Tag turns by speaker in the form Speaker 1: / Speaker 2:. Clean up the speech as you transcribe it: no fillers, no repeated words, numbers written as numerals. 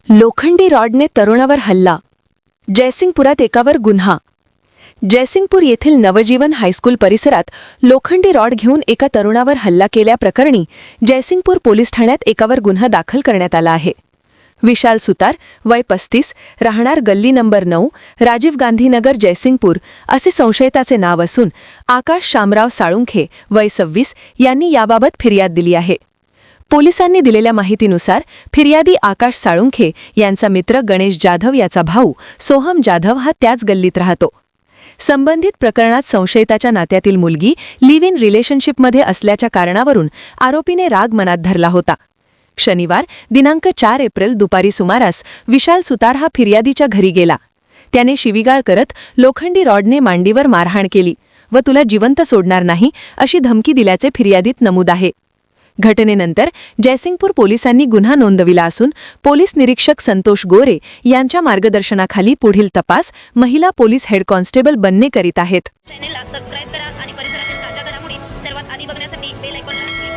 Speaker 1: लोखंडी रॉडने तरुणावर हल्ला. जयसिंगपुरात एकावर गुन्हा. जयसिंगपूर येथील नवजीवन हायस्कूल परिसरात लोखंडी रॉड घेऊन एका तरुणावर हल्ला केल्याप्रकरणी जयसिंगपूर पोलीस ठाण्यात एकावर गुन्हा दाखल करण्यात आला आहे. विशाल सुतार, वय 35, राहणार गल्ली नंबर 9, राजीव गांधी नगर, जयसिंगपूर असे संशयिताचे नाव असून आकाश शामराव साळुंखे, वय 26 यांनी याबाबत फिर्याद दिली आहे. पोलिसांनी दिलेल्या माहितीनुसार फिर्यादी आकाश साळुंखे यांचा मित्र गणेश जाधव याचा भाऊ सोहम जाधव हा त्याच गल्लीत राहतो. संबंधित प्रकरणात संशयिताच्या नात्यातील मुलगी लिव्ह इन रिलेशनशिपमध्ये असल्याच्या कारणावरून आरोपीने राग मनात धरला होता. शनिवार दिनांक 4 एप्रिल दुपारी सुमारास विशाल सुतार हा फिर्यादीच्या घरी गेला. त्याने शिवीगाळ करत लोखंडी रॉडने मांडीवर मारहाण केली व तुला जिवंत सोडणार नाही अशी धमकी दिल्याचे फिर्यादीत नमूद आहे. घटनेनंतर जयसिंगपूर पोलिसांनी गुन्हा नोंदविला असून पोलीस निरीक्षक संतोष गोरे यांच्या मार्गदर्शनाखाली पुढील तपास महिला पोलीस हेड कॉन्स्टेबल बनणे करीत आहेत.
Speaker 2: चॅनलला सबस्क्राइब करा आणि परिसरातील ताज्या घडामोडी सर्वात आधी बघण्यासाठी बेल आयकॉनला क्लिक करा.